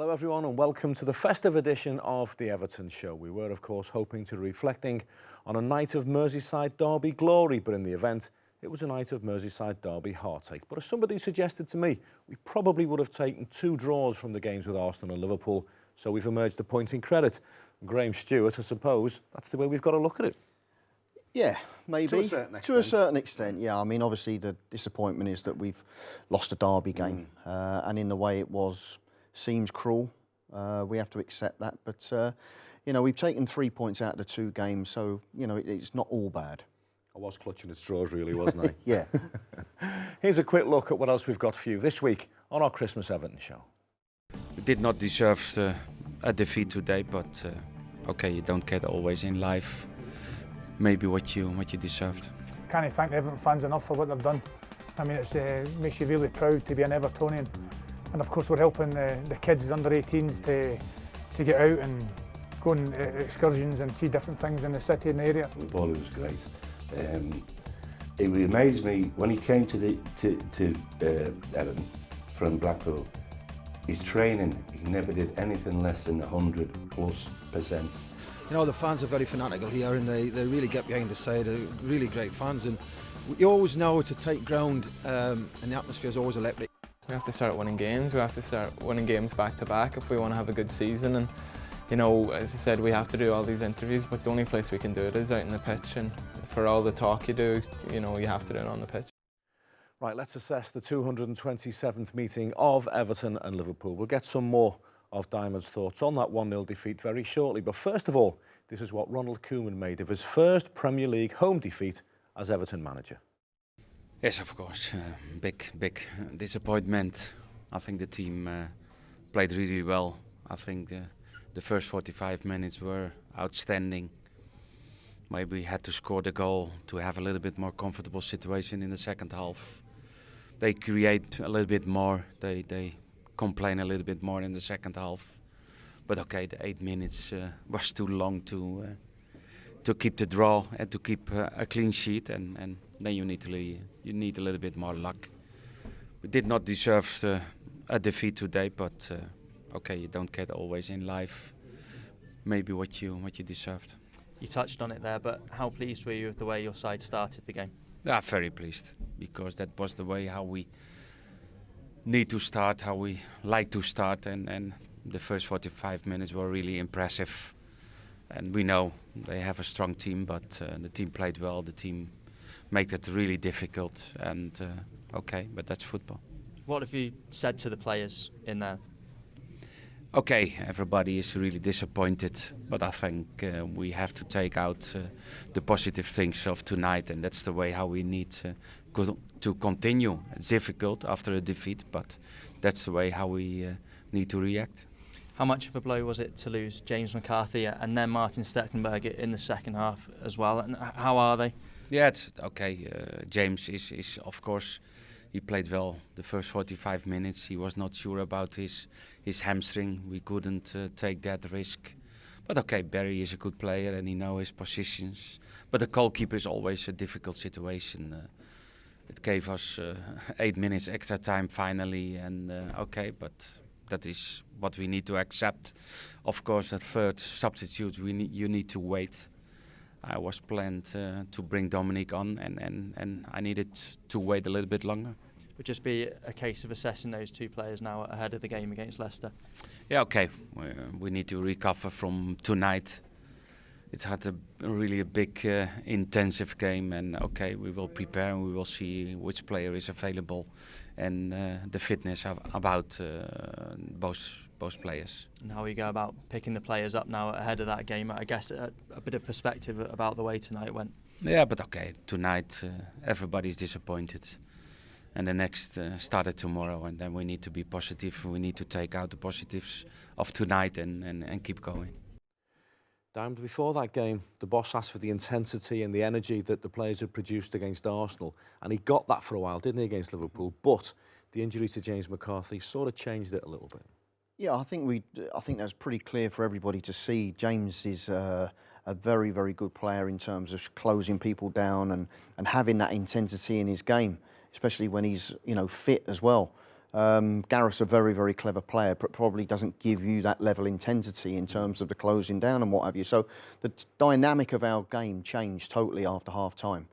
Hello everyone and welcome to the festive edition of the Everton show. We were of course hoping to be reflecting on a night of Merseyside derby glory, but in the event it was a night of Merseyside derby heartache. But as somebody suggested to me, we probably would have taken 2 draws from the games with Arsenal and Liverpool, so we've emerged a point in credit. Graham Stewart, I suppose that's the way we've got to look at it. Yeah, maybe. To a certain extent. To a certain extent, yeah. I mean, obviously the disappointment is that we've lost a derby game, and in the way it was, seems cruel. We have to accept that, but you know, we've taken 3 points out of the 2 games, so you know it's not all bad. I was clutching at straws, really, wasn't I? Yeah. Here's a quick look at what else we've got for you this week on our Christmas Everton show. We did not deserve a defeat today, but okay, you don't get always in life maybe what you deserved. Can't thank the Everton fans enough for what they've done. I mean, it makes you really proud to be an Evertonian. And of course we're helping the kids under 18s to get out and go on excursions and see different things in the city and the area. Waddle was great. It amazed me when he came to Everton from Blackpool. His training, he never did anything less than 100+%. You know, the fans are very fanatical here and they really get behind the side. They're really great fans, and you always know it's a tight ground and the atmosphere is always electric. We have to start winning games. We have to start winning games back to back if we want to have a good season. And you know, as I said, we have to do all these interviews, but the only place we can do it is out in the pitch. And for all the talk you do, you know, you have to do it on the pitch. Right, let's assess the 227th meeting of Everton and Liverpool. We'll get some more of Diamond's thoughts on that 1-0 defeat very shortly. But first of all, this is what Ronald Koeman made of his first Premier League home defeat as Everton manager. Yes, of course, big disappointment. I think the team played really well. I think the first 45 minutes were outstanding. Maybe we had to score the goal to have a little bit more comfortable situation in the second half. They create a little bit more, they complain a little bit more in the second half. But okay, the 8 minutes was too long to keep the draw and to keep a clean sheet, and then you need a little bit more luck. We did not deserve a defeat today, but okay, you don't get always in life maybe what you deserved. You touched on it there, but how pleased were you with the way your side started the game? Yeah, very pleased, because that was the way how we need to start, how we like to start, and the first 45 minutes were really impressive. And we know they have a strong team, but the team played well, the team made it really difficult, and okay, but that's football. What have you said to the players in there? Okay, everybody is really disappointed, but I think we have to take out the positive things of tonight, and that's the way how we need to continue. It's difficult after a defeat, but that's the way how we need to react. How much of a blow was it to lose James McCarthy and then Martin Stecklenberg in the second half as well? And how are they? Yeah, it's okay. James is of course, he played well the first 45 minutes. He was not sure about his hamstring. We couldn't take that risk. But okay, Barry is a good player and he knows his positions. But the goalkeeper is always a difficult situation. It gave us 8 minutes extra time finally, and okay, but that is what we need to accept. Of course, a third substitute, you need to wait. I was planned to bring Dominic on, and I needed to wait a little bit longer. Would just be a case of assessing those 2 players now ahead of the game against Leicester? Yeah, okay. We need to recover from tonight. It had really a big, intensive game, and okay, we will prepare and we will see which player is available and the fitness about both players. And how we go about picking the players up now ahead of that game, I guess a bit of perspective about the way tonight went. Yeah, but okay, tonight everybody's disappointed. And the next started tomorrow, and then we need to be positive. We need to take out the positives of tonight and keep going. Diamond, before that game, the boss asked for the intensity and the energy that the players had produced against Arsenal, and he got that for a while, didn't he, against Liverpool? But the injury to James McCarthy sort of changed it a little bit. Yeah, I think that's pretty clear for everybody to see. James is a very, very good player in terms of closing people down and having that intensity in his game, especially when he's fit as well. Gareth's a very, very clever player, but probably doesn't give you that level of intensity in terms of the closing down and what have you. So the dynamic of our game changed totally after half-time.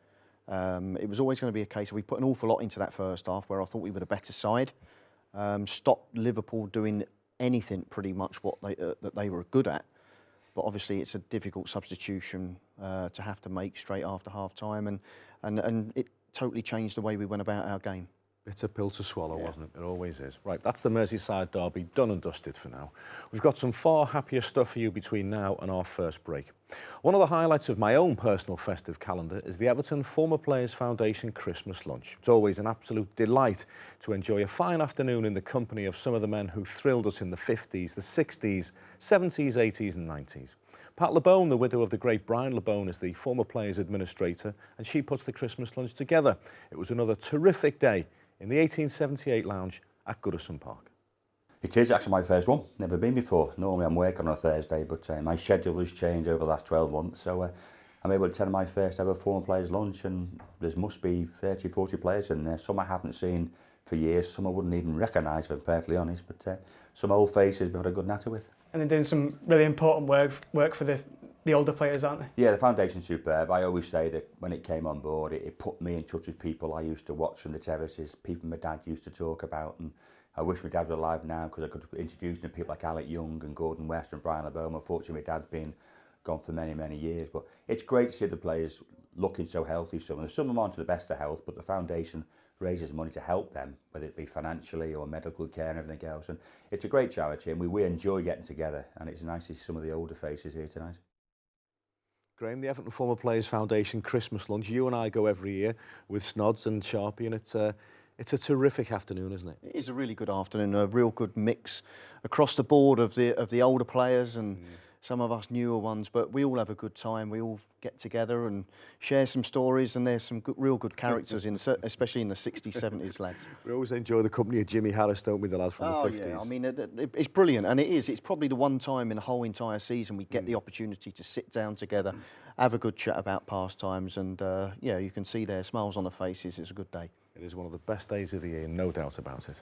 It was always going to be a case of we put an awful lot into that first half where I thought we were the better side. Stopped Liverpool doing anything pretty much what that they were good at. But obviously it's a difficult substitution to have to make straight after half-time, and it totally changed the way we went about our game. It's a pill to swallow, wasn't it? It always is. Right, that's the Merseyside derby done and dusted for now. We've got some far happier stuff for you between now and our first break. One of the highlights of my own personal festive calendar is the Everton Former Players Foundation Christmas lunch. It's always an absolute delight to enjoy a fine afternoon in the company of some of the men who thrilled us in the 50s, the 60s, 70s, 80s and 90s. Pat LeBone, the widow of the great Brian LeBone, is the former players administrator, and she puts the Christmas lunch together. It was another terrific day in the 1878 lounge at Goodison Park. It is actually my first one, never been before. Normally I'm working on a Thursday, but my schedule has changed over the last 12 months, so I'm able to attend my first ever former players lunch, and there must be 30, 40 players in there. Some I haven't seen for years, some I wouldn't even recognise, if I'm perfectly honest, but some old faces we've had a good natter with. And they're doing some really important work for the older players, aren't they? Yeah, the foundation's superb. I always say that when it came on board, it put me in touch with people I used to watch from the terraces, people my dad used to talk about, and I wish my dad was alive now because I could introduce him to people like Alec Young and Gordon West and Brian LeBone. Unfortunately, my dad's been gone for many, many years, but it's great to see the players looking so healthy. Some of them aren't to the best of health, but the foundation raises money to help them, whether it be financially or medical care and everything else. And it's a great charity, and we enjoy getting together, and it's nice to see some of the older faces here tonight. Graham, the Everton Former Players Foundation Christmas lunch, you and I go every year with Snods and Sharpie, and it's a terrific afternoon, isn't it? It is a really good afternoon, a real good mix across the board of the older players and some of us newer ones, but we all have a good time. We all get together and share some stories, and there's some real good characters, especially in the 60s, 70s lads. We always enjoy the company of Jimmy Harris, don't we, the lads from the 50s? Yeah, I mean, it's brilliant, and it is. It's probably the one time in the whole entire season we get the opportunity to sit down together, have a good chat about past times, and yeah, you can see their smiles on the faces. It's a good day. It is one of the best days of the year, no doubt about it.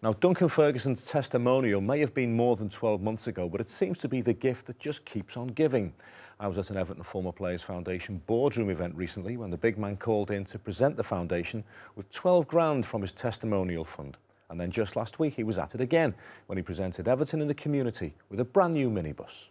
Now, Duncan Ferguson's testimonial may have been more than 12 months ago, but it seems to be the gift that just keeps on giving. I was at an Everton Former Players Foundation boardroom event recently when the big man called in to present the foundation with 12 grand from his testimonial fund. And then just last week he was at it again when he presented Everton in the community with a brand new minibus.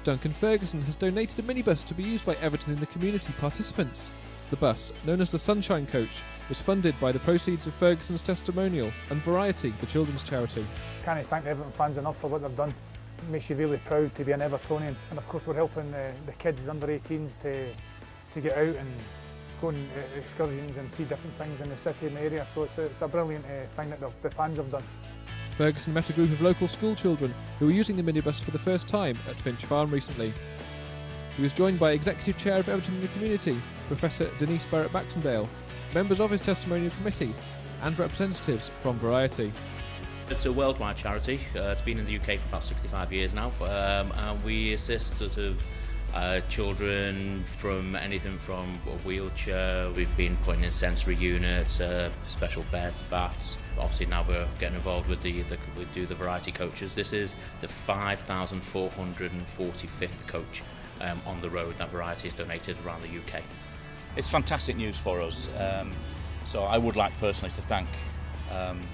Duncan Ferguson has donated a minibus to be used by Everton in the community participants. The bus, known as the Sunshine Coach, was funded by the proceeds of Ferguson's testimonial and Variety, the children's charity. Can't thank the Everton fans enough for what they've done. It makes you really proud to be an Evertonian, and of course we're helping the kids under 18s to get out and go on excursions and see different things in the city and the area, so it's a brilliant thing that the fans have done. Ferguson met a group of local school children who were using the minibus for the first time at Finch Farm recently. He was joined by Executive Chair of Everton in the Community, Professor Denise Barrett-Baxendale, members of his testimonial committee and representatives from Variety. It's a worldwide charity. It's been in the UK for about 65 years now, and we assist sort of children from anything from a wheelchair. We've been putting in sensory units, special beds, baths. Obviously now we're getting involved with we do the Variety coaches. This is the 5,445th coach on the road that Variety has donated around the UK. It's fantastic news for us. So I would like personally to thank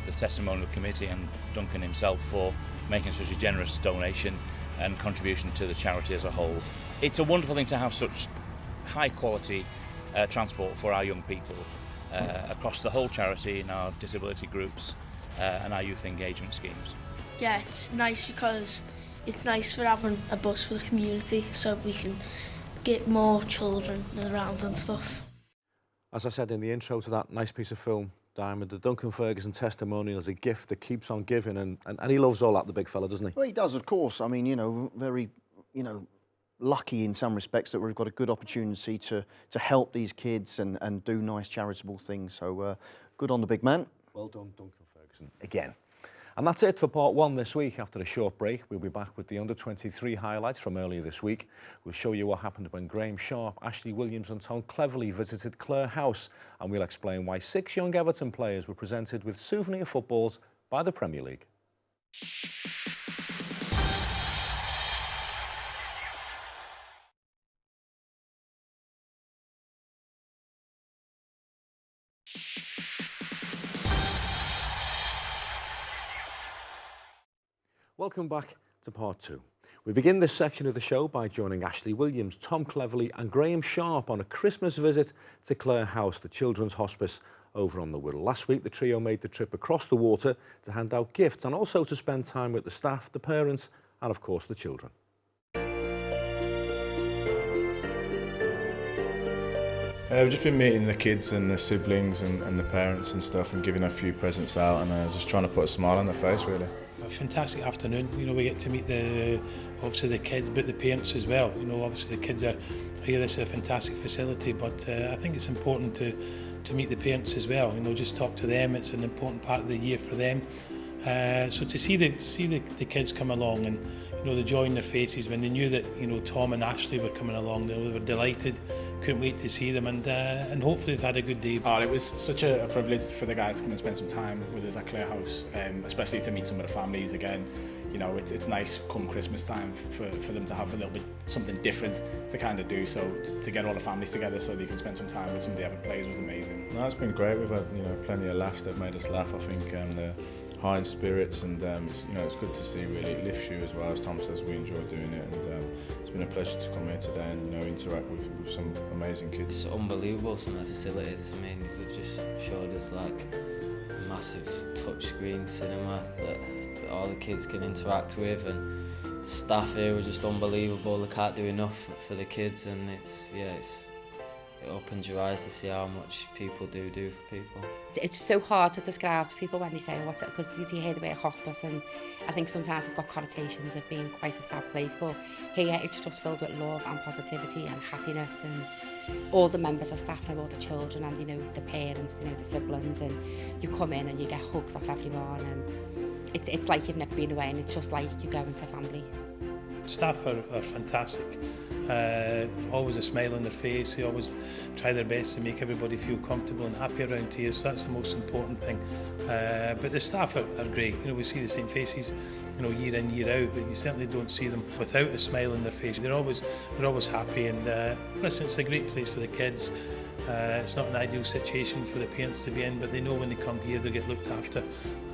the testimonial committee and Duncan himself for making such a generous donation and contribution to the charity as a whole. It's a wonderful thing to have such high quality transport for our young people across the whole charity in our disability groups and our youth engagement schemes. Yeah, it's nice because it's nice for having a bus for the community so we can get more children around and stuff. As I said in the intro to that nice piece of film, Diamond, the Duncan Ferguson testimonial is a gift that keeps on giving, and he loves all that, the big fella, doesn't he? Well, he does, of course. I mean, very, lucky in some respects that we've got a good opportunity to help these kids and do nice charitable things. So good on the big man. Well done, Duncan Ferguson, again. And that's it for part one this week. After a short break, we'll be back with the under-23 highlights from earlier this week. We'll show you what happened when Graham Sharp, Ashley Williams and Tom Cleverley visited Clare House, and we'll explain why 6 young Everton players were presented with souvenir footballs by the Premier League. Welcome back to part two. We begin this section of the show by joining Ashley Williams, Tom Cleverley and Graham Sharp on a Christmas visit to Clare House, the children's hospice over on the Waddle. Last week the trio made the trip across the water to hand out gifts and also to spend time with the staff, the parents and of course the children. We've just been meeting the kids and the siblings and the parents and stuff and giving a few presents out and just trying to put a smile on their face really. A fantastic afternoon. You know, we get to meet obviously the kids, but the parents as well. You know, obviously the kids are here. This is a fantastic facility, but I think it's important to meet the parents as well. You know, just talk to them. It's an important part of the year for them. So to see the kids come along and you know the joy in their faces when they knew that you know Tom and Ashley were coming along, they were delighted. Couldn't wait to see them, and hopefully they've had a good day. Oh, it was such a privilege for the guys to come and spend some time with us at Clare House, especially to meet some of the families again. You know, it's nice come Christmas time for them to have a little bit something different to kind of do. So to get all the families together so they can spend some time with some of the other players was amazing. No, it's been great. We've had plenty of laughs that made us laugh. I think the high in spirits and it's good to see. Really, it lifts you as well. As Tom says, we enjoy doing it, and it's been a pleasure to come here today and interact with some amazing kids. It's unbelievable, some of the facilities. I mean, they've just showed us like a massive touchscreen cinema that all the kids can interact with, and the staff here are just unbelievable. They can't do enough for the kids, and it opens your eyes to see how much people do for people. It's so hard to describe to people when they say what's it, because they hear the word hospice, and I think sometimes it's got connotations of being quite a sad place, but here it's just filled with love and positivity and happiness, and all the members of staff know all the children and the parents, the siblings, and you come in and you get hugs off everyone, and it's like you've never been away, and it's just like you go into family. Staff are fantastic. Always a smile on their face. They always try their best to make everybody feel comfortable and happy around here, so that's the most important thing. But the staff are great. We see the same faces year in, year out, but you certainly don't see them without a smile on their face. They're always happy, and listen, it's a great place for the kids. It's not an ideal situation for the parents to be in, but they know when they come here they'll get looked after,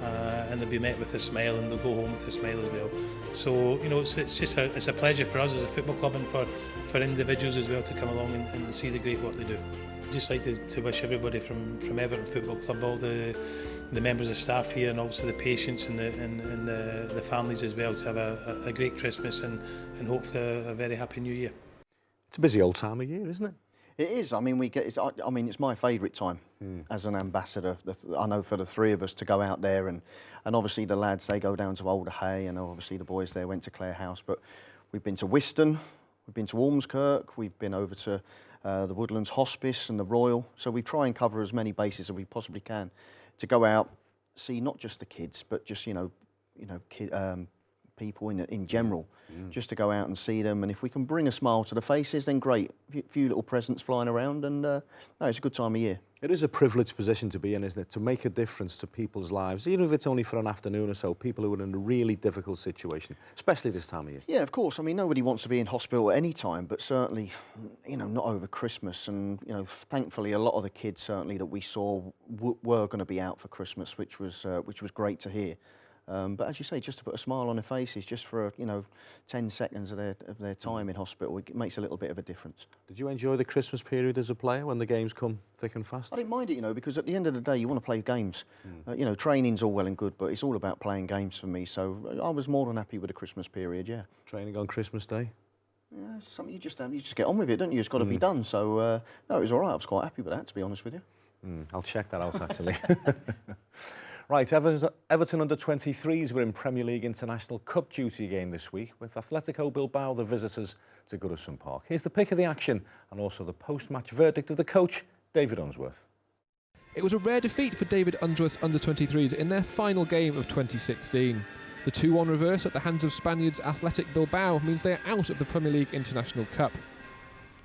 and they'll be met with a smile, and they'll go home with a smile as well. So it's a pleasure for us as a football club, and for individuals as well to come along and see the great work they do. I'd just like to wish everybody from Everton Football Club, all the members of staff here, and also the patients and the families as well, to have a great Christmas and hopefully a very happy New Year. It's a busy old time of year, isn't it? It is. I mean, it's my favourite time as an ambassador. I know for the three of us to go out there, and obviously the lads, they go down to Alder Hay, and obviously the boys there went to Clare House. But we've been to Whiston, we've been to Ormskirk, we've been over to the Woodlands Hospice and the Royal. So we try and cover as many bases as we possibly can to go out, see not just the kids, but just people in general, just to go out and see them, and if we can bring a smile to the faces, then great. A few little presents flying around, and no, it's a good time of year. It is a privileged position to be in, isn't it? To make a difference to people's lives, even if it's only for an afternoon or so, people who are in a really difficult situation, especially this time of year. Yeah, of course. I mean, nobody wants to be in hospital at any time, but certainly, not over Christmas. And, thankfully, a lot of the kids certainly that we saw were going to be out for Christmas, which was great to hear. But as you say, just to put a smile on their faces, just for 10 seconds of their time in hospital, it makes a little bit of a difference. Did you enjoy the Christmas period as a player when the games come thick and fast? I didn't mind it, because at the end of the day, you want to play games. Training's all well and good, but it's all about playing games for me. So I was more than happy with the Christmas period. Yeah. Training on Christmas Day? Yeah, it's something you just get on with it, don't you? It's got to be done. So no, it was all right. I was quite happy with that, to be honest with you. I'll check that out actually. Right, Everton under-23s were in Premier League International Cup duty again this week, with Atletico Bilbao the visitors to Goodison Park. Here's the pick of the action and also the post-match verdict of the coach, David Unsworth. It was a rare defeat for David Unsworth's under-23s in their final game of 2016. The 2-1 reverse at the hands of Spaniards Athletic Bilbao means they are out of the Premier League International Cup.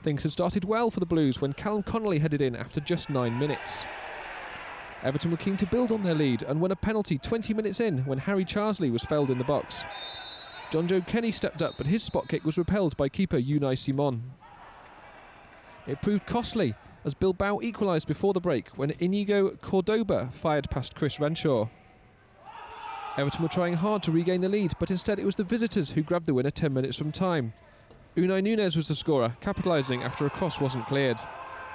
Things had started well for the Blues when Callum Connolly headed in after just 9 minutes. Everton were keen to build on their lead and won a penalty 20 minutes in when Harry Charsley was felled in the box. John Joe Kenny stepped up, but his spot kick was repelled by keeper Unai Simon. It proved costly as Bilbao equalised before the break when Inigo Cordoba fired past Chris Renshaw. Everton were trying hard to regain the lead, but instead it was the visitors who grabbed the winner 10 minutes from time. Unai Núñez was the scorer, capitalising after a cross wasn't cleared.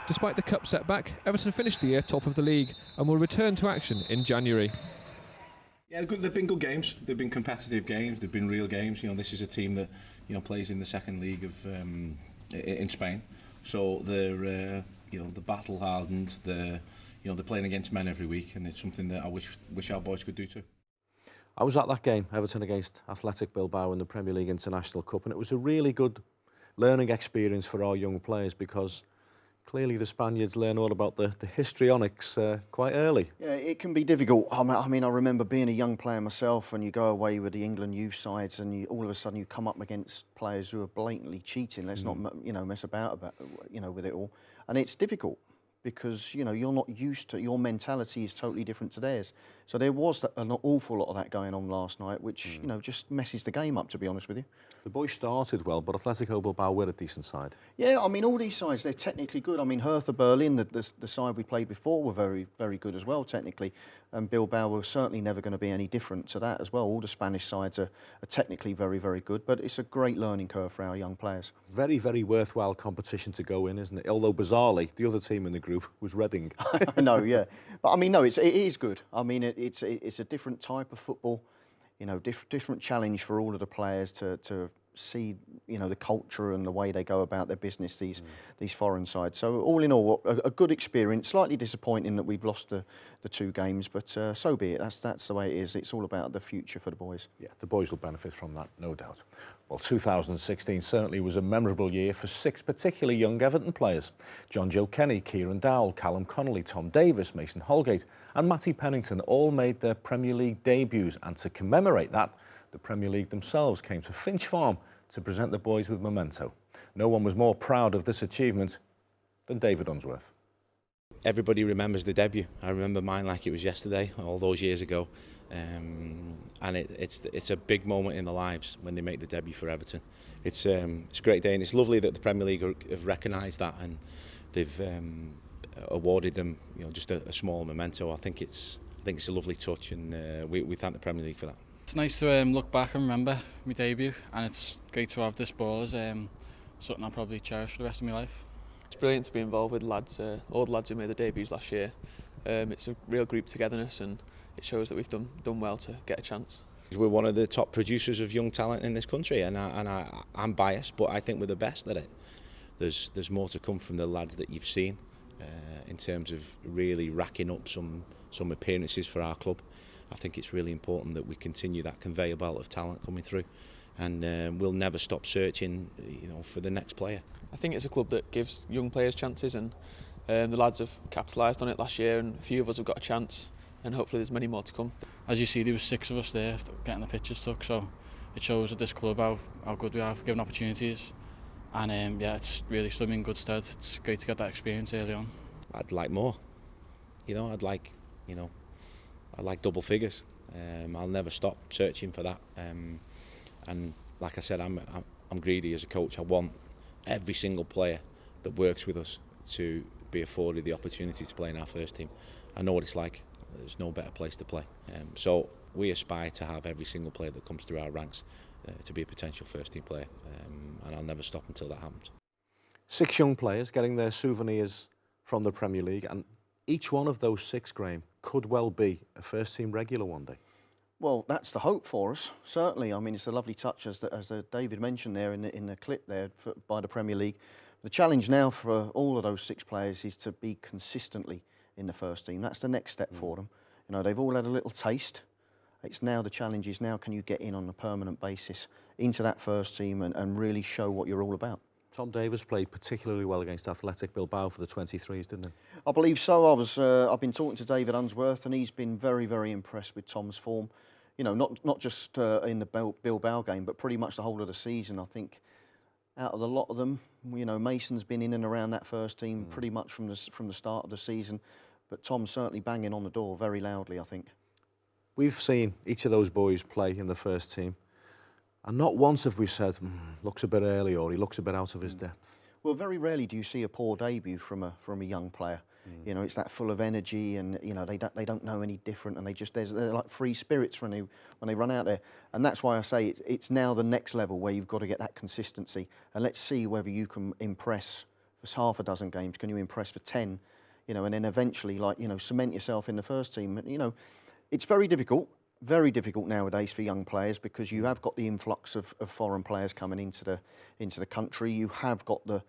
Despite the cup setback, Everton finished the year top of the league and will return to action in January. Yeah, they've been good games. They've been competitive games. They've been real games. You know, this is a team that plays in the second league of in Spain. So they're they're battle hardened. They're playing against men every week, and it's something that I wish our boys could do too. I was at that game, Everton against Athletic Bilbao in the Premier League International Cup, and it was a really good learning experience for our young players because clearly the Spaniards learn all about the histrionics quite early. Yeah, it can be difficult. I mean, I remember being a young player myself, and you go away with the England youth sides, and all of a sudden you come up against players who are blatantly cheating. Let's not mess about with it all, and it's difficult because you're not used to, your mentality is totally different to theirs. So there was an awful lot of that going on last night, which just messes the game up, to be honest with you. The boys started well, but Atletico Bilbao were a decent side. Yeah, I mean, all these sides, they're technically good. I mean, Hertha Berlin, the side we played before, were very, very good as well, technically. And Bilbao were certainly never going to be any different to that as well. All the Spanish sides are technically very, very good, but it's a great learning curve for our young players. Very, very worthwhile competition to go in, isn't it? Although, bizarrely, the other team in the group was Reading. No, yeah. But, I mean, no, it is good. I mean, it's a different type of football, different challenge for all of the players to see, the culture and the way they go about their business, these foreign sides. So all in all, a good experience. Slightly disappointing that we've lost the 2 games, but so be it. That's the way it is. It's all about the future for the boys. Yeah, the boys will benefit from that, no doubt. Well, 2016 certainly was a memorable year for 6 particularly young Everton players. John Joe Kenny, Kieran Dowell, Callum Connolly, Tom Davis, Mason Holgate and Matty Pennington all made their Premier League debuts, and to commemorate that, the Premier League themselves came to Finch Farm to present the boys with memento. No one was more proud of this achievement than David Unsworth. Everybody remembers the debut. I remember mine like it was yesterday, all those years ago. And it's a big moment in their lives when they make the debut for Everton. It's a great day, and it's lovely that the Premier League have recognised that and they've awarded them, just a small memento. I think it's a lovely touch, and we thank the Premier League for that. It's nice to look back and remember my debut, and it's great to have this ball as something I'll probably cherish for the rest of my life. It's brilliant to be involved with lads, all the lads who made their debuts last year. It's a real group togetherness, and it shows that we've done well to get a chance. We're one of the top producers of young talent in this country, and I'm biased, but I think we're the best at it. There's more to come from the lads that you've seen in terms of really racking up some appearances for our club. I think it's really important that we continue that conveyor belt of talent coming through, and we'll never stop searching, for the next player. I think it's a club that gives young players chances, and the lads have capitalised on it last year, and a few of us have got a chance, and hopefully there's many more to come. As you see, there was 6 of us there getting the pictures took, so it shows at this club how good we are for giving opportunities, and it's really stood me in good stead. It's great to get that experience early on. I'd like more. I'd like double figures. I'll never stop searching for that. And like I said, I'm greedy as a coach. I want every single player that works with us to be afforded the opportunity to play in our first team. I know what it's like. There's no better place to play. So we aspire to have every single player that comes through our ranks to be a potential first team player. And I'll never stop until that happens. 6 young players getting their souvenirs from the Premier League, and each one of those 6, Graham, could well be a first team regular one day. Well, that's the hope for us, certainly. I mean, it's a lovely touch, as David mentioned there in the clip there by the Premier League. The challenge now for all of those 6 players is to be consistently in the first team. That's the next step for them. They've all had a little taste. It's now the challenge is now, can you get in on a permanent basis into that first team and really show what you're all about? Tom Davis played particularly well against Athletic Bilbao for the 23s, didn't he? I believe so. I've been talking to David Unsworth, and he's been very, very impressed with Tom's form. You know, not just in the Bilbao game, but pretty much the whole of the season. I think out of the lot of them, you know, Mason's been in and around that first team pretty much from the start of the season, but Tom's certainly banging on the door very loudly, I think. We've seen each of those boys play in the first team, and not once have we said, looks a bit early, or he looks a bit out of his depth. Well, very rarely do you see a poor debut from a young player. You know, it's that full of energy, and you know they don't know any different, and they're like free spirits when they run out there. And that's why I say it's now the next level where you've got to get that consistency. And let's see whether you can impress for half a dozen games. Can you impress for 10? You know, and then eventually, like, you know, cement yourself in the first team. You know, it's very difficult nowadays for young players, because you have got the influx of foreign players coming into the country. You have got the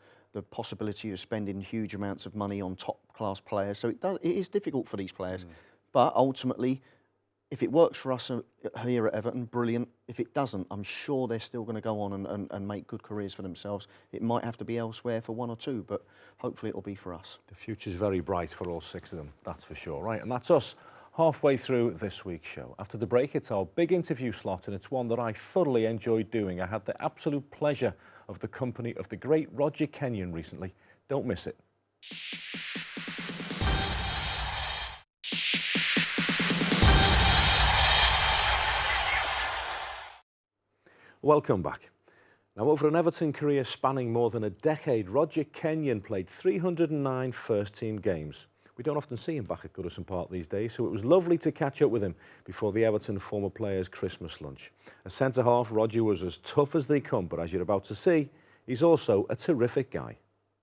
possibility of spending huge amounts of money on top class players. So it is difficult for these players. But ultimately, if it works for us here at Everton, brilliant. If it doesn't, I'm sure they're still going to go on and make good careers for themselves. It might have to be elsewhere for one or two, but hopefully it'll be for us. The future's very bright for all 6 of them, that's for sure. Right, and that's us halfway through this week's show. After the break, it's our big interview slot, and it's one that I thoroughly enjoyed doing. I had the absolute pleasure of the company of the great Roger Kenyon recently. Don't miss it. Welcome back. Now, over an Everton career spanning more than a decade, Roger Kenyon played 309 first-team games. We don't often see him back at Goodison Park these days, so it was lovely to catch up with him before the Everton former players' Christmas lunch. As centre-half, Roger was as tough as they come, but as you're about to see, he's also a terrific guy.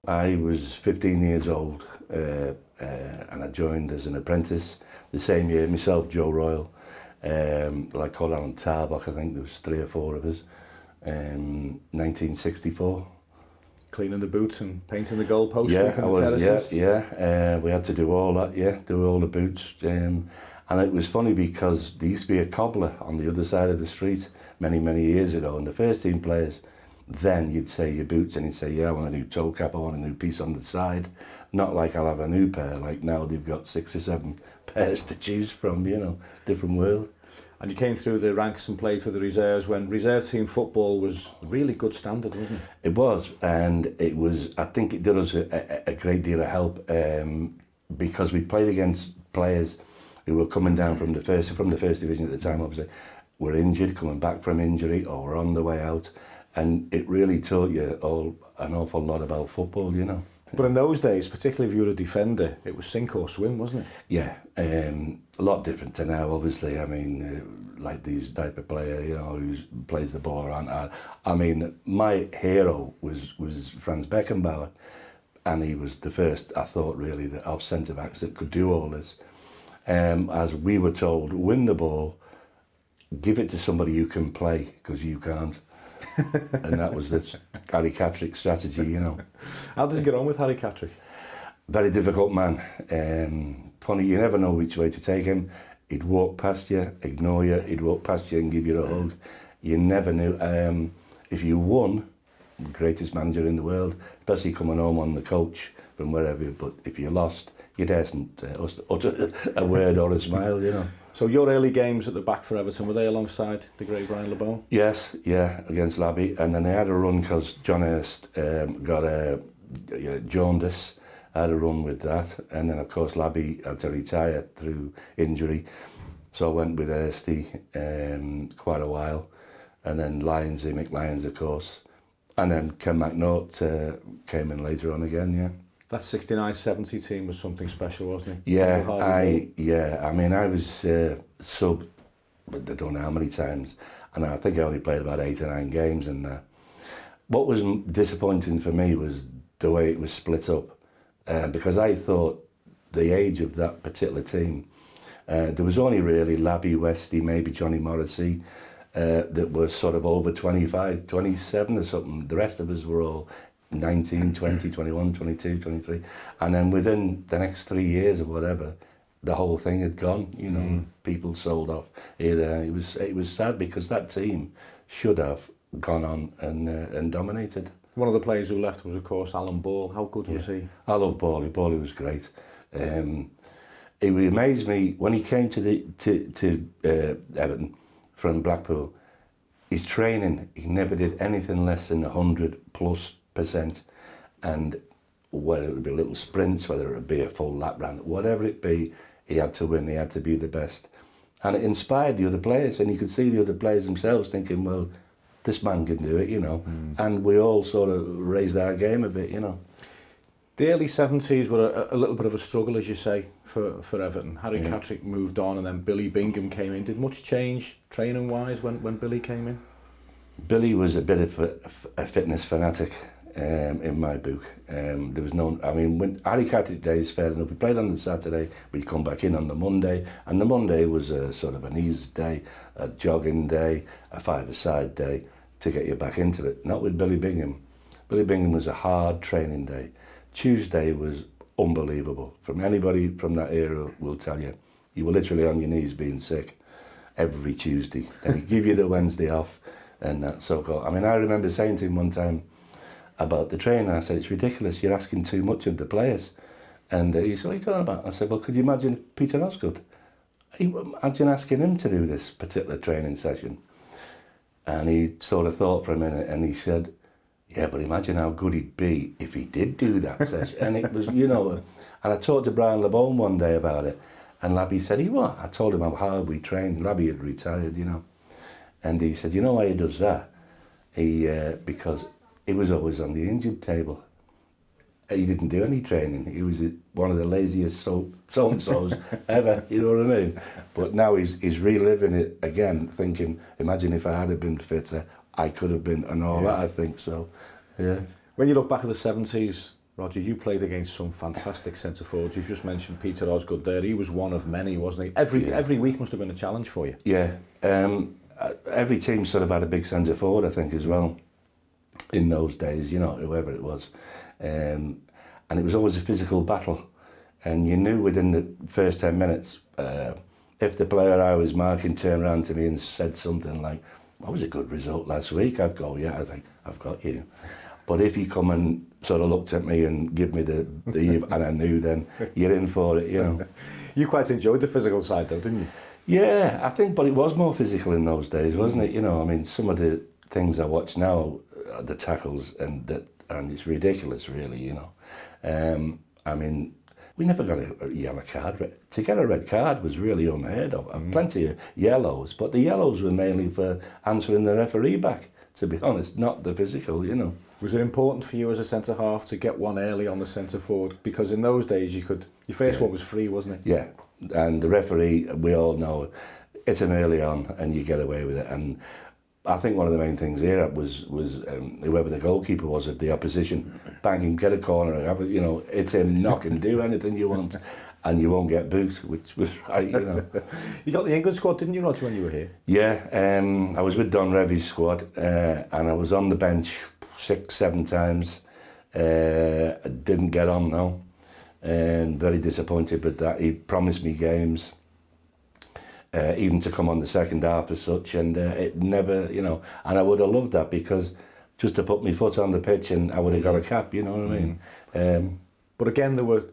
I was 15 years old and I joined as an apprentice the same year. Myself, Joe Royal, like called Alan Tarbuck, I think there was 3 or 4 of us, 1964. Cleaning the boots and painting the goalposts. We had to do all that, do all the boots. And it was funny because there used to be a cobbler on the other side of the street many, many years ago, and the first team players, then you'd say your boots and he'd say, yeah, I want a new toe cap, I want a new piece on the side. Not like I'll have a new pair, like now they've got 6 or 7 pairs to choose from, you know, different world. And you came through the ranks and played for the reserves when reserve team football was really good standard, wasn't it? It was, and it was, I think it did us a great deal of help because we played against players who were coming down from the first division at the time, obviously, were injured, coming back from injury, or were on the way out, and it really taught you an awful lot about football, you know. But in those days, particularly if you were a defender, it was sink or swim, wasn't it? Yeah, a lot different to now, obviously. I mean, like these type of player, you know, who plays the ball around. I mean, my hero was Franz Beckenbauer, and he was the first, I thought, really, of centre-backs that could do all this. As we were told, win the ball, give it to somebody who can play, because you can't. And that was the Harry Catterick strategy, you know. How did you get on with Harry Catterick? Very difficult man. Funny, you never know which way to take him. He'd walk past you, ignore you, he'd walk past you and give you a hug. You never knew. If you won, the greatest manager in the world, especially coming home on the coach from wherever, but if you lost, you daren't utter a word or a smile, you know. So your early games at the back for Everton, were they alongside the great Brian LeBeau? Yes, yeah, against Labby. And then they had a run because John Hurst got a jaundice, had a run with that. And then, of course, Labby had to retire through injury. So I went with Hursty quite a while. And then Mick Lyons, of course. And then Ken McNaught came in later on again, yeah. That 69-70 team was something special, wasn't it? Yeah, I mean, I was sub, but I don't know how many times, and I think I only played about 8 or 9 games. And what was disappointing for me was the way it was split up, because I thought the age of that particular team, there was only really Labby, Westy, maybe Johnny Morrissey, that were sort of over 25, 27 or something. The rest of us were all 19, 20, 21, 22, 23. And then within the next 3 years or whatever, the whole thing had gone, you know, people sold off. It was sad because that team should have gone on and dominated. One of the players who left was, of course, Alan Ball. How good was he? I love Bally. Bally was great. It would amaze me when he came to Everton from Blackpool. His training, he never did anything less than 100+%, and whether it would be little sprints, whether it would be a full lap round, whatever it be, he had to win. He had to be the best, and it inspired the other players. And you could see the other players themselves thinking, "Well, this man can do it," you know. And we all sort of raised our game a bit, you know. The early 70s were a little bit of a struggle, as you say, for Everton. Harry Catterick moved on, and then Billy Bingham came in. Did much change training-wise when Billy came in? Billy was a bit of a fitness fanatic in my book. There was no, I mean, when Harry Catterick days, fair enough. We played on the Saturday, we'd come back in on the Monday, and the Monday was a sort of an ease day, a jogging day, a five-a-side day to get you back into it. Not with Billy Bingham. Billy Bingham was a hard training day. Tuesday was unbelievable. From anybody from that era will tell you, you were literally on your knees being sick every Tuesday. Then he'd give you the Wednesday off and that so-called. I mean, I remember saying to him one time about the training, I said, "It's ridiculous, you're asking too much of the players." And he said, "What are you talking about?" I said, "Well, could you imagine Peter Osgood? Imagine asking him to do this particular training session." And he sort of thought for a minute and he said, "Yeah, but imagine how good he'd be if he did do that session." And it was, you know, and I talked to Brian LeBone one day about it, and Labby said, "He what?" I told him how hard we trained. Labby had retired, you know. And he said, "You know why he does that? Because he was always on the injured table. He didn't do any training. He was one of the laziest so-and-sos ever, you know what I mean? But now he's reliving it again, thinking, imagine if I had been fitter, I could have been," and all that, I think, so, yeah. When you look back at the 70s, Roger, you played against some fantastic centre-forwards. You've just mentioned Peter Osgood there. He was one of many, wasn't he? Every week must have been a challenge for you. Yeah. Every team sort of had a big centre-forward, I think, as well, in those days, you know, whoever it was. And it was always a physical battle. And you knew within the first 10 minutes, if the player I was marking turned around to me and said something like, "That was a good result last week," I'd go, "Yeah, I think I've got you." But if he come and sort of looked at me and give me the and I knew, then you're in for it, you know. You quite enjoyed the physical side though, didn't you? Yeah, I think, but it was more physical in those days, wasn't it? You know, I mean, some of the things I watch now, the tackles, and it's ridiculous, really, you know. I mean, we never got a yellow card. To get a red card was really unheard of. Plenty of yellows, but the yellows were mainly for answering the referee back, to be honest, not the physical, you know. Was it important for you as a centre-half to get one early on the centre-forward? Because in those days, your first one was free, wasn't it? Yeah, and the referee, we all know, hit him early on and you get away with it. And I think one of the main things here was whoever the goalkeeper was of the opposition, bang him, get a corner, you know, hit him, knock him, do anything you want, and you won't get booked, which was right, you know. You got the England squad, didn't you, Roger, when you were here? Yeah, I was with Don Revy's squad, and I was on the bench 6-7 times. I didn't get on, though, and very disappointed with that. He promised me games, even to come on the second half as such, and it never, you know, and I would have loved that, because just to put my foot on the pitch and I would have got a cap, you know what I mean? But again, there were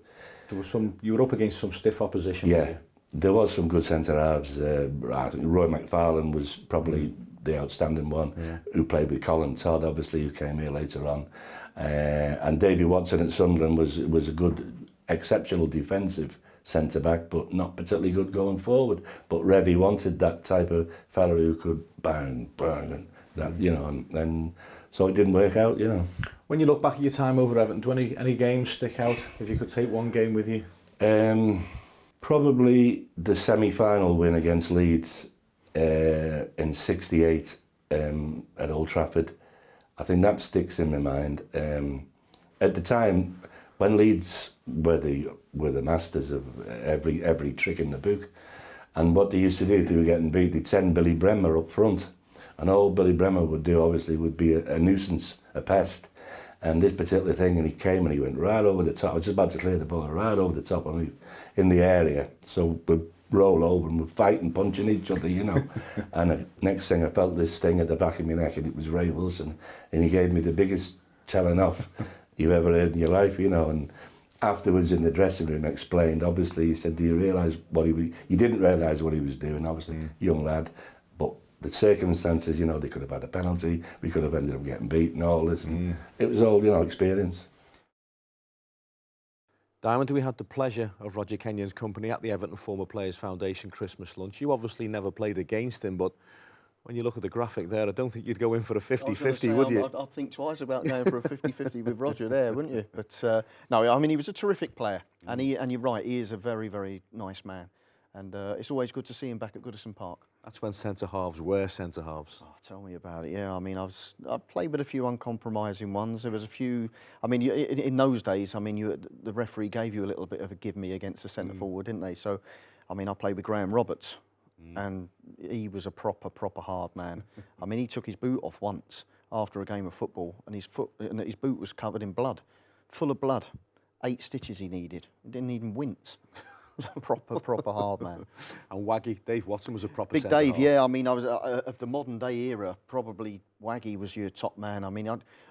some, you were up against some stiff opposition. Yeah, there was some good centre-halves. I think Roy McFarlane was probably the outstanding one, who played with Colin Todd, obviously, who came here later on. And Davy Watson at Sunderland was a good, exceptional defensive centre-back, but not particularly good going forward. But Revy wanted that type of fella who could bang, and that, you know, and so it didn't work out, you know. When you look back at your time over Everton, do any games stick out, if you could take one game with you? Probably the semi-final win against Leeds in '68 at Old Trafford. I think that sticks in my mind. At the time, when Leeds were the masters of every trick in the book, and what they used to do if they were getting beat, they'd send Billy Bremer up front, and all Billy Bremer would do obviously would be a nuisance, a pest. And this particular thing, and he came and he went right over the top. I was just about to clear the ball, right over the top of me in the area. So we'd roll over and we'd fight and punching each other, you know. And the next thing, I felt this thing at the back of my neck, and it was Ray Wilson, and he gave me the biggest telling off you've ever heard in your life, you know. And afterwards in the dressing room explained, obviously, he said, do you realise what he was... You didn't realise what he was doing, obviously, young lad, but the circumstances, you know, they could have had a penalty, we could have ended up getting beaten, all this, and it was all, you know, experience. Diamond, we had the pleasure of Roger Kenyon's company at the Everton Former Players Foundation Christmas lunch. You obviously never played against him, but when you look at the graphic there, I don't think you'd go in for a 50-50, would you? I'd think twice about going for a 50-50 with Roger there, wouldn't you? But no, I mean, he was a terrific player, and you're right, he is a very, very nice man. And it's always good to see him back at Goodison Park. That's when centre-halves were centre-halves. Oh, tell me about it, yeah. I mean, I've played with a few uncompromising ones. There was a few, I mean, in those days, I mean, the referee gave you a little bit of a give me against the centre-forward, didn't they? So, I mean, I played with Graham Roberts, and he was a proper hard man. I mean, he took his boot off once after a game of football, and his boot was covered in blood, full of blood. 8 stitches he needed. He didn't even wince. proper hard man. And Waggy, Dave Watson was a proper Big centre Dave, half. yeah. I mean, I was of the modern day era. Probably Waggy was your top man. I mean,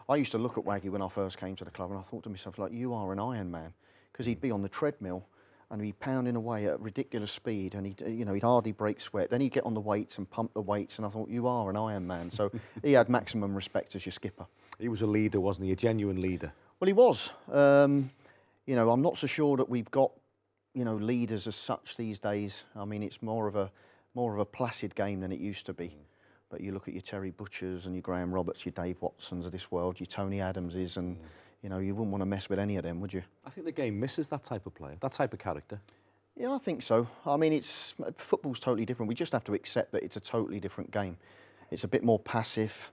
I used to look at Waggy when I first came to the club, and I thought to myself, like, you are an Iron Man, because he'd be on the treadmill and he'd be pounding away at ridiculous speed, and he'd hardly break sweat. Then he'd get on the weights and pump the weights, and I thought, you are an Iron Man. So he had maximum respect as your skipper. He was a leader, wasn't he? A genuine leader. Well, he was. You know, I'm not so sure that we've got, you know, leaders as such these days. I mean, it's more of a placid game than it used to be. But you look at your Terry Butchers and your Graham Roberts, your Dave Watsons of this world, your Tony Adamses, and you know, you wouldn't want to mess with any of them, would you? I think the game misses that type of player, that type of character. Yeah, I think so. I mean, football's totally different. We just have to accept that it's a totally different game. It's a bit more passive.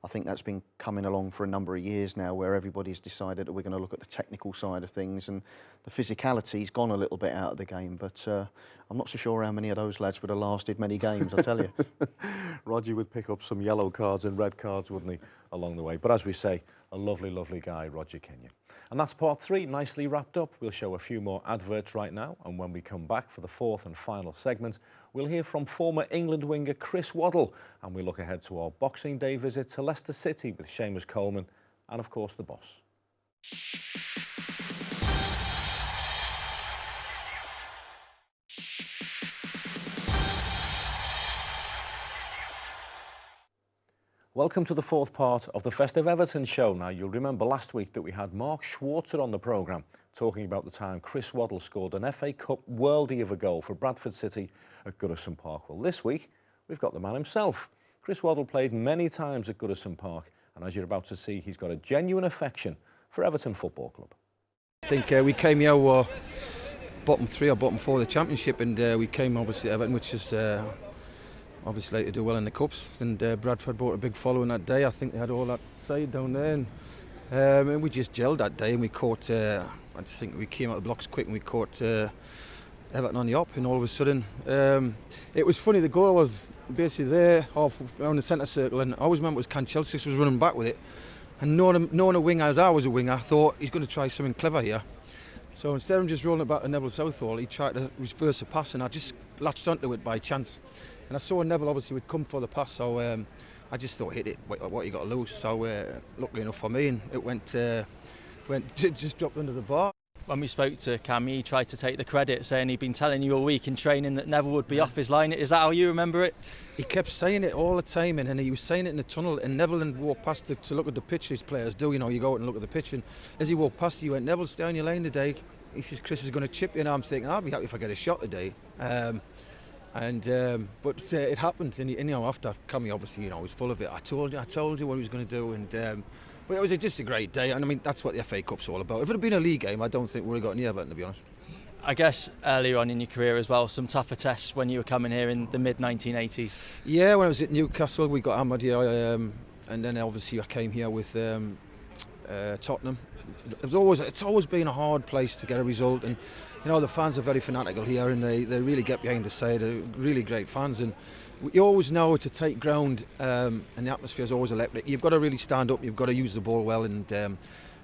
I think that's been coming along for a number of years now, where everybody's decided that we're going to look at the technical side of things, and the physicality's gone a little bit out of the game. But I'm not so sure how many of those lads would have lasted many games, I tell you. Roger would pick up some yellow cards and red cards, wouldn't he, along the way? But as we say, a lovely, lovely guy, Roger Kenyon. And that's part 3, nicely wrapped up. We'll show a few more adverts right now, and when we come back for the 4th and final segment, we'll hear from former England winger Chris Waddle, and we look ahead to our Boxing Day visit to Leicester City with Seamus Coleman and, of course, the boss. Welcome to the 4th part of the Festive Everton show. Now, you'll remember last week that we had Mark Schwarzer on the programme talking about the time Chris Waddle scored an FA Cup worldie of a goal for Bradford City at Goodison Park. Well, this week, we've got the man himself. Chris Waddle played many times at Goodison Park, and as you're about to see, he's got a genuine affection for Everton Football Club. I think we came here bottom 3 or bottom 4 of the Championship, and we came obviously to Everton, which is obviously to do well in the Cups, and Bradford brought a big following that day. I think they had all that side down there, and we just gelled that day, and we caught, I just think we came out of the blocks quick, and we caught Everton on the up, and all of a sudden, it was funny, the goal was basically there, half around the centre circle, and I always remember it was Canchelsis was running back with it, and knowing a winger as I was a winger, I thought he's going to try something clever here. So instead of just rolling it back to Neville Southall, he tried to reverse a pass, and I just latched onto it by chance. And I saw Neville obviously would come for the pass, so I just thought, hit it, what you got to lose. So luckily enough for me, and it went just dropped under the bar. When we spoke to Cam, he tried to take the credit, saying he'd been telling you all week in training that Neville would be off his line. Is that how you remember it? He kept saying it all the time, and he was saying it in the tunnel, and Neville walked past to look at the pitch, as players do, you know, you go out and look at the pitch, and as he walked past, he went, Neville, stay on your line today. He says, Chris is going to chip you, and I'm thinking, I'll be happy if I get a shot today. But it happened, and you know, after coming, obviously, you know, I was full of it. I told you what he was going to do, and but it was just a great day, and I mean, that's what the FA Cup's all about. If it had been a league game, I don't think we would have got any Everton, to be honest. I guess earlier on in your career as well, some tougher tests when you were coming here in the mid-1980s. Yeah, when I was at Newcastle, we got hammered here, and then obviously I came here with Tottenham. It's always been a hard place to get a result, and you know, the fans are very fanatical here, and they really get behind the side. They're really great fans, and you always know to take ground, and the atmosphere is always electric. You've got to really stand up, you've got to use the ball well, and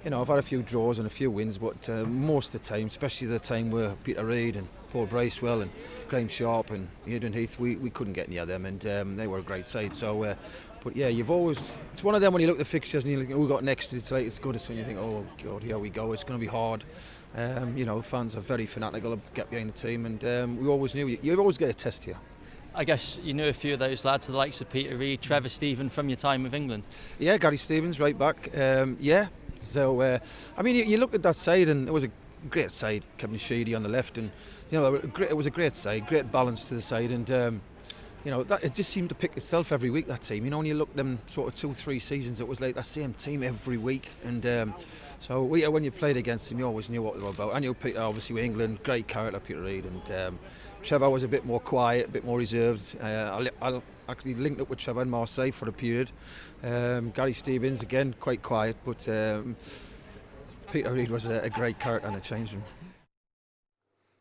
you know, I've had a few draws and a few wins, but most of the time, especially the time where Peter Reid and Paul Bracewell and Graham Sharp and Aidan Heath, we couldn't get any of them, and they were a great side. So, but yeah, it's one of them when you look at the fixtures and you think, oh, we got next, it's like, it's good, so you think, oh God, here we go, it's going to be hard. You know, fans are very fanatical to get behind the team, and we always knew you always get a test here. I guess you knew a few of those lads, the likes of Peter Reid, Trevor Stephen, from your time with England. Yeah, Gary Stevens, right back. Yeah, so I mean, you looked at that side, and it was a great side. Kevin Sheedy on the left, and you know, it was a great side, great balance to the side, and you know, it just seemed to pick itself every week, that team. You know, when you look at them sort of 2-3 seasons, it was like that same team every week, and so when you played against them, you always knew what they were about. I knew Peter, obviously, with England, great character, Peter Reid, and Trevor was a bit more quiet, a bit more reserved. I actually linked up with Trevor in Marseille for a period. Gary Stevens, again, quite quiet, but Peter Reid was a great character in the change room.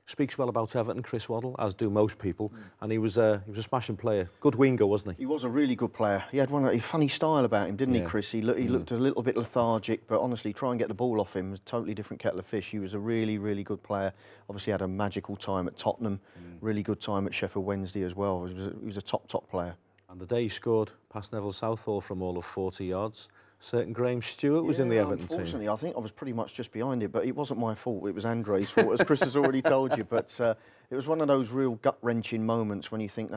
Speaks well about Everton, Chris Waddle, as do most people, and he was a smashing player. Good winger, wasn't he? He was a really good player. He had a funny style about him, didn't he, Chris? He looked a little bit lethargic, but honestly, try and get the ball off him was a totally different kettle of fish. He was a really, really good player. Obviously had a magical time at Tottenham, really good time at Sheffield Wednesday as well. He was a top player. And the day he scored past Neville Southall from all of 40 yards, certain Graham Stewart was in the Everton team. Unfortunately, I think I was pretty much just behind it, but it wasn't my fault. It was Andre's fault, as Chris has already told you. But it was one of those real gut-wrenching moments when you think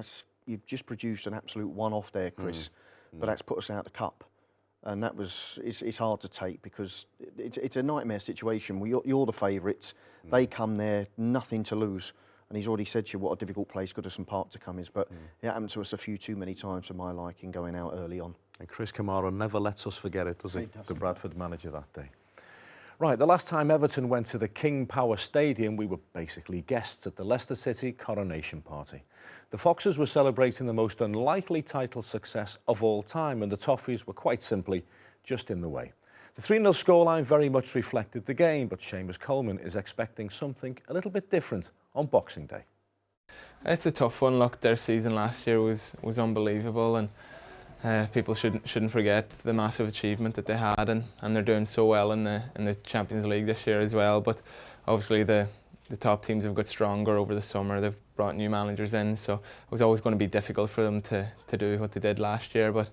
you've just produced an absolute one-off there, Chris, but that's put us out the cup. And that it's hard to take because it's a nightmare situation. You're the favourites. They come there, nothing to lose. And he's already said to you what a difficult place Goodison Park to come is. But it happened to us a few too many times for my liking going out early on. And Chris Kamara never lets us forget it, does he? The Bradford manager that day. Right, the last time Everton went to the King Power Stadium, we were basically guests at the Leicester City coronation party. The Foxes were celebrating the most unlikely title success of all time, and the Toffees were quite simply just in the way. The 3-0 scoreline very much reflected the game, but Seamus Coleman is expecting something a little bit different on Boxing Day. It's a tough one. Look, their season last year was unbelievable, and people shouldn't forget the massive achievement that they had, and they're doing so well in the Champions League this year as well. But obviously the top teams have got stronger over the summer. They've brought new managers in, so it was always going to be difficult for them to do what they did last year. But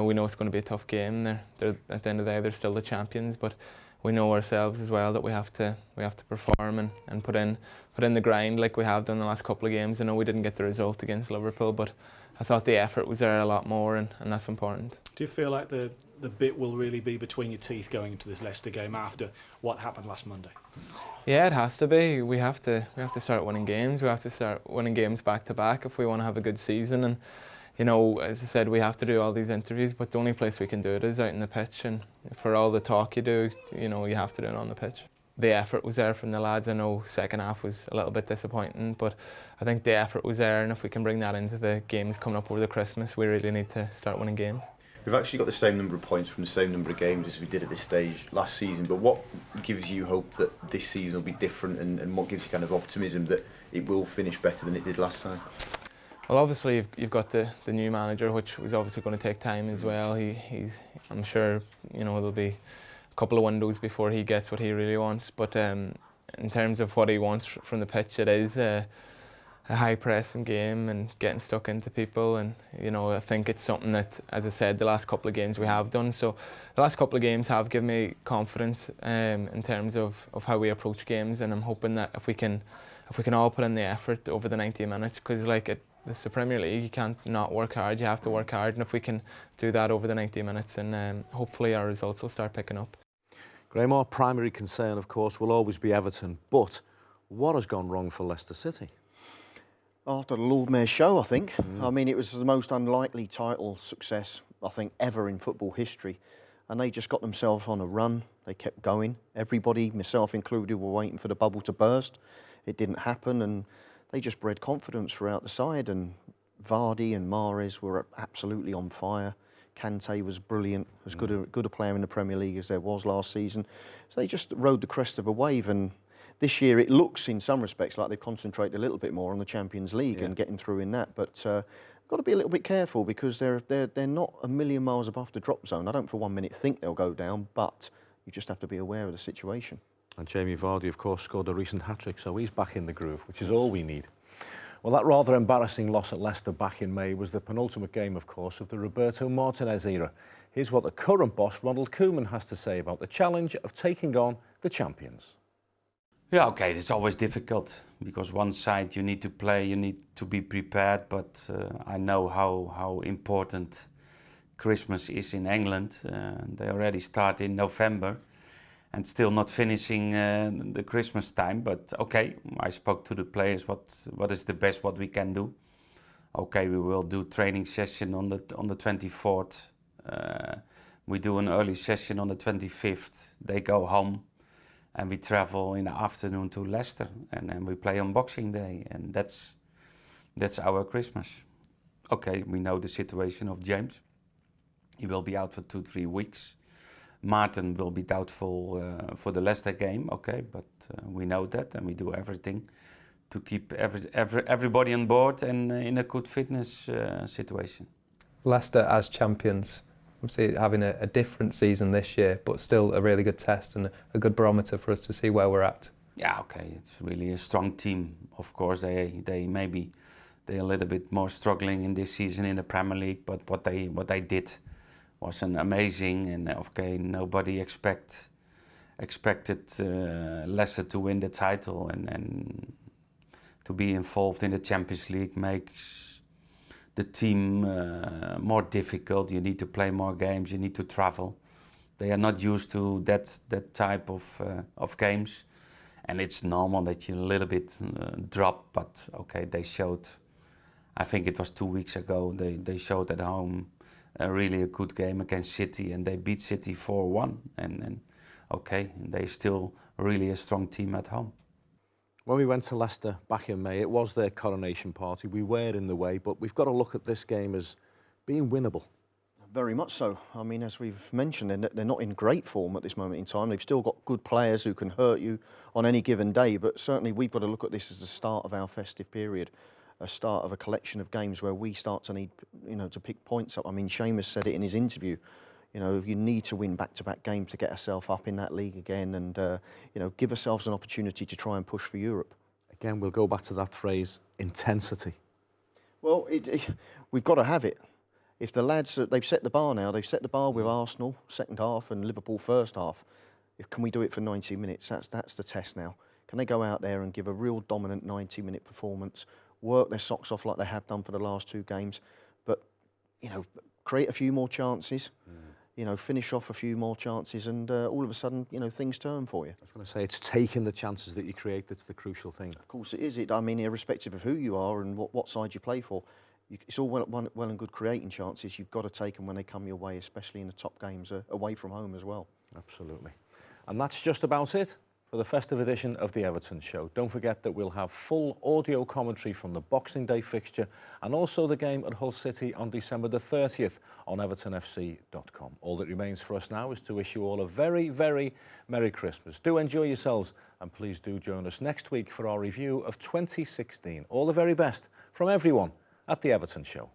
we know it's going to be a tough game. They're at the end of the day, they're still the champions, but we know ourselves as well that we have to perform and put in the grind like we have done the last couple of games. I know we didn't get the result against Liverpool, but I thought the effort was there a lot more, and that's important. Do you feel like the bit will really be between your teeth going into this Leicester game after what happened last Monday? Yeah, it has to be. We have to start winning games. We have to start winning games back to back if we want to have a good season. And you know, as I said, we have to do all these interviews, but the only place we can do it is out in the pitch. And for all the talk you do, you know, you have to do it on the pitch. The effort was there from the lads. I know second half was a little bit disappointing, but I think the effort was there, and if we can bring that into the games coming up over the Christmas, we really need to start winning games. We've actually got the same number of points from the same number of games as we did at this stage last season, but what gives you hope that this season will be different, and what gives you kind of optimism that it will finish better than it did last time? Well, obviously you've got the new manager, which was obviously going to take time as well. I'm sure, you know, there'll be a couple of windows before he gets what he really wants. But in terms of what he wants from the pitch, it is a high pressing game and getting stuck into people. And you know, I think it's something that, as I said, the last couple of games we have done. So the last couple of games have given me confidence in terms of how we approach games. And I'm hoping that if we can all put in the effort over the 90 minutes, because this is the Premier League, you can't not work hard, you have to work hard, and if we can do that over the 90 minutes, then hopefully our results will start picking up. Graham, our primary concern, of course, will always be Everton, but what has gone wrong for Leicester City? After the Lord Mayor's show, I think. I mean, it was the most unlikely title success, I think, ever in football history, and they just got themselves on a run. They kept going. Everybody, myself included, were waiting for the bubble to burst. It didn't happen, and they just bred confidence throughout the side, and Vardy and Mahrez were absolutely on fire. Kante was brilliant, as good a player in the Premier League as there was last season. So they just rode the crest of a wave, and this year it looks in some respects like they've concentrated a little bit more on the Champions League and getting through in that, but got to be a little bit careful because they're not a million miles above the drop zone. I don't for 1 minute think they'll go down, but You just have to be aware of the situation. And Jamie Vardy, of course, scored a recent hat-trick, so he's back in the groove, which is all we need. Well, that rather embarrassing loss at Leicester back in May was the penultimate game, of course, of the Roberto Martinez era. Here's what the current boss, Ronald Koeman, has to say about the challenge of taking on the champions. Yeah, okay, it's always difficult because one side you need to play, you need to be prepared, but I know how important Christmas is in England. They already start in November and still not finishing the Christmas time, but okay, I spoke to the players what is the best what we can do. Okay, we will do training session on the 24th. We do an early session on the 25th. They go home and we travel in the afternoon to Leicester and then we play on Boxing Day, and that's our Christmas. Okay, we know the situation of James. He will be out for 2-3 weeks. Martin will be doubtful for the Leicester game, okay, but we know that and we do everything to keep everybody on board and in a good fitness situation. Leicester as champions, obviously having a different season this year, but still a really good test and a good barometer for us to see where we're at. Yeah, okay, it's really a strong team. Of course, they're a little bit more struggling in this season in the Premier League, but what they did was an amazing, and okay, nobody expected Leicester to win the title and to be involved in the Champions League makes the team more difficult. You need to play more games, you need to travel. They are not used to that type of games, and it's normal that you a little bit drop, but okay, they showed, I think it was 2 weeks ago, they showed at home really a good game against City, and they beat City 4-1, and okay, they're still really a strong team at home. When we went to Leicester back in May, it was their coronation party. We were in the way, but we've got to look at this game as being winnable. Very much so. I mean, as we've mentioned, they're not in great form at this moment in time. They've still got good players who can hurt you on any given day, but certainly we've got to look at this as the start of our festive period, a start of a collection of games where we start to need, to pick points up. I mean, Seamus said it in his interview. You need to win back-to-back games to get ourselves up in that league again and, give ourselves an opportunity to try and push for Europe. Again, we'll go back to that phrase, intensity. Well, we've got to have it. If the lads, they've set the bar now, they've set the bar with Arsenal, second half, and Liverpool first half. Can we do it for 90 minutes? That's the test now. Can they go out there and give a real dominant 90-minute performance, work their socks off like they have done for the last 2 games, but, create a few more chances, finish off a few more chances, and all of a sudden, things turn for you. I was going to say, it's taking the chances that you create that's the crucial thing. Of course it is. I mean, irrespective of who you are and what side you play for, it's all well and good creating chances. You've got to take them when they come your way, especially in the top games away from home as well. Absolutely. And that's just about it for the festive edition of the Everton Show. Don't forget that we'll have full audio commentary from the Boxing Day fixture and also the game at Hull City on December the 30th on evertonfc.com. All that remains for us now is to wish you all a very, very Merry Christmas. Do enjoy yourselves, and please do join us next week for our review of 2016. All the very best from everyone at the Everton Show.